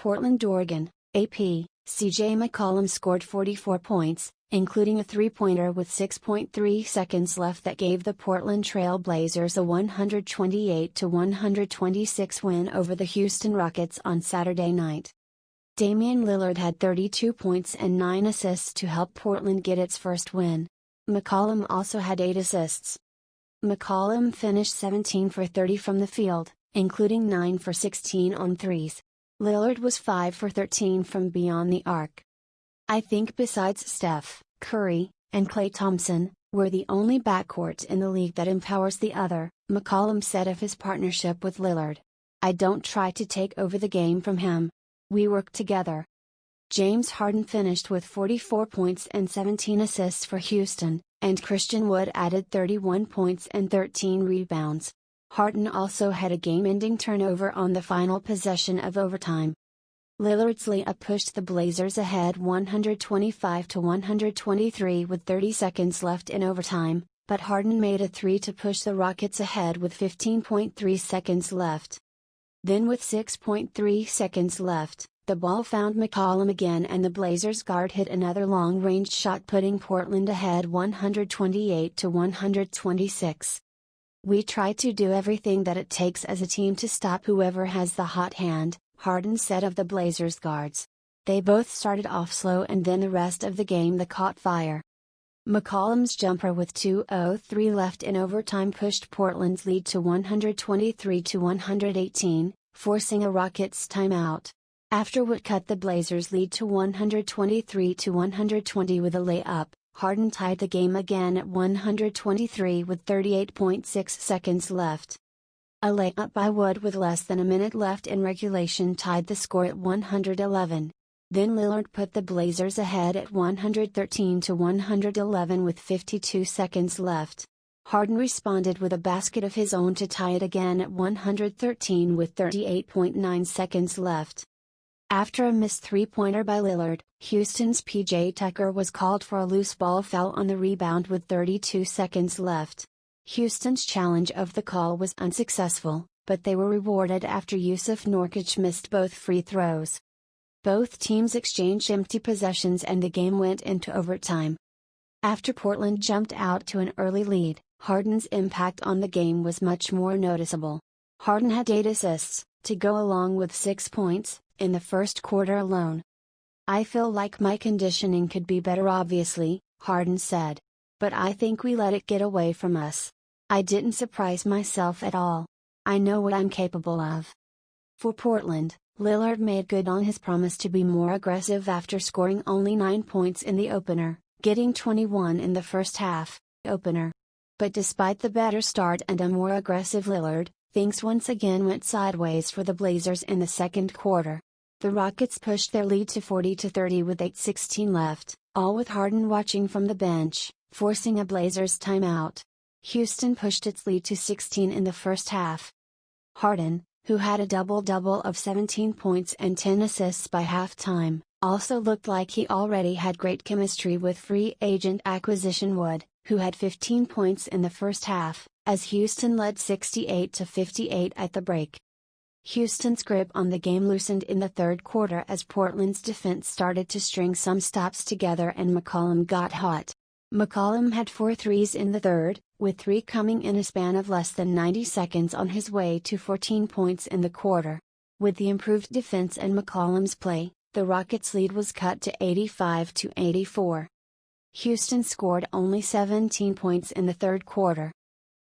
Portland, Oregon, AP, CJ McCollum scored 44 points, including a three-pointer with 6.3 seconds left that gave the Portland Trail Blazers a 128-126 win over the Houston Rockets on Saturday night. Damian Lillard had 32 points and 9 assists to help Portland get its first win. McCollum also had 8 assists. McCollum finished 17 for 30 from the field, including 9 for 16 on threes. Lillard was 5 for 13 from beyond the arc. "I think besides Steph, Curry, and Klay Thompson, we're the only backcourt in the league that empowers the other," McCollum said of his partnership with Lillard. "I don't try to take over the game from him. We work together." James Harden finished with 44 points and 17 assists for Houston, and Christian Wood added 31 points and 13 rebounds. Harden also had a game-ending turnover on the final possession of overtime. Lillard's layup pushed the Blazers ahead 125-123 with 30 seconds left in overtime, but Harden made a three to push the Rockets ahead with 15.3 seconds left. Then with 6.3 seconds left, the ball found McCollum again and the Blazers guard hit another long-range shot putting Portland ahead 128-126. "We try to do everything that it takes as a team to stop whoever has the hot hand," Harden said of the Blazers guards. "They both started off slow and then the rest of the game they caught fire." McCollum's jumper with 2:03 left in overtime pushed Portland's lead to 123-118, forcing a Rockets timeout. After Wood cut the Blazers' lead to 123-120 with a layup, Harden tied the game again at 123 with 38.6 seconds left. A layup by Wood with less than a minute left in regulation tied the score at 111. Then Lillard put the Blazers ahead at 113-111 with 52 seconds left. Harden responded with a basket of his own to tie it again at 113 with 38.9 seconds left. After a missed three-pointer by Lillard, Houston's PJ Tucker was called for a loose ball foul on the rebound with 32 seconds left. Houston's challenge of the call was unsuccessful, but they were rewarded after Yusuf Nurkic missed both free throws. Both teams exchanged empty possessions and the game went into overtime. After Portland jumped out to an early lead, Harden's impact on the game was much more noticeable. Harden had 8 assists, to go along with 6 points, in the first quarter alone. "I feel like my conditioning could be better obviously," Harden said. "But I think we let it get away from us. I didn't surprise myself at all. I know what I'm capable of." For Portland, Lillard made good on his promise to be more aggressive after scoring only 9 points in the opener, getting 21 in the first half, opener. But despite the better start and a more aggressive Lillard, things once again went sideways for the Blazers in the second quarter. The Rockets pushed their lead to 40-30 with 8:16 left, all with Harden watching from the bench, forcing a Blazers timeout. Houston pushed its lead to 16 in the first half. Harden, who had a double-double of 17 points and 10 assists by halftime, also looked like he already had great chemistry with free agent acquisition Wood, who had 15 points in the first half, as Houston led 68-58 at the break. Houston's grip on the game loosened in the third quarter as Portland's defense started to string some stops together and McCollum got hot. McCollum had 4 threes in the third, with 3 coming in a span of less than 90 seconds on his way to 14 points in the quarter. With the improved defense and McCollum's play, the Rockets' lead was cut to 85-84. Houston scored only 17 points in the third quarter.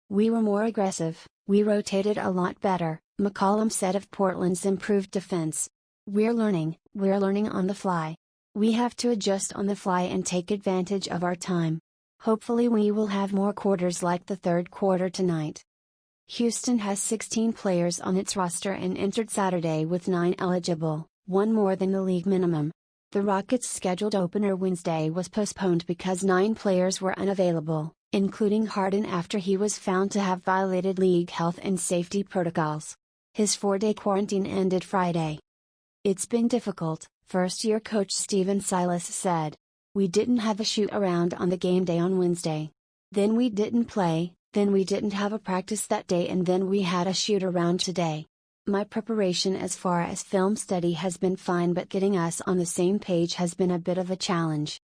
"We were more aggressive, we rotated a lot better," McCollum said of Portland's improved defense. We're learning on the fly. We have to adjust on the fly and take advantage of our time. Hopefully we will have more quarters like the third quarter tonight." Houston has 16 players on its roster and entered Saturday with 9 eligible, 1 more than the league minimum. The Rockets' scheduled opener Wednesday was postponed because 9 players were unavailable, including Harden after he was found to have violated league health and safety protocols. His 4-day quarantine ended Friday. "It's been difficult," first-year coach Stephen Silas said. "We didn't have a shoot-around on the game day on Wednesday. Then we didn't play, then we didn't have a practice that day and then we had a shoot-around today. My preparation as far as film study has been fine, but getting us on the same page has been a bit of a challenge.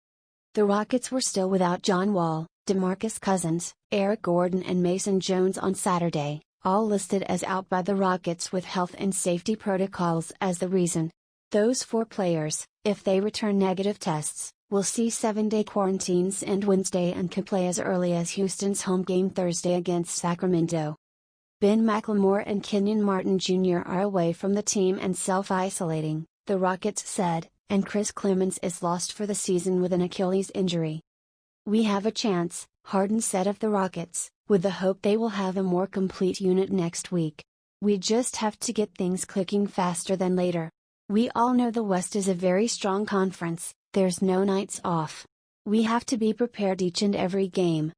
The Rockets were still without John Wall, DeMarcus Cousins, Eric Gordon and Mason Jones on Saturday, all listed as out by the Rockets with health and safety protocols as the reason. Those 4 players, if they return negative tests, will see 7-day quarantines and Wednesday and could play as early as Houston's home game Thursday against Sacramento. Ben McLemore and Kenyon Martin Jr. are away from the team and self-isolating, the Rockets said, and Chris Clemons is lost for the season with an Achilles injury. "We have a chance," Harden said of the Rockets, with the hope they will have a more complete unit next week. "We just have to get things clicking faster than later. We all know the West is a very strong conference, there's no nights off. We have to be prepared each and every game,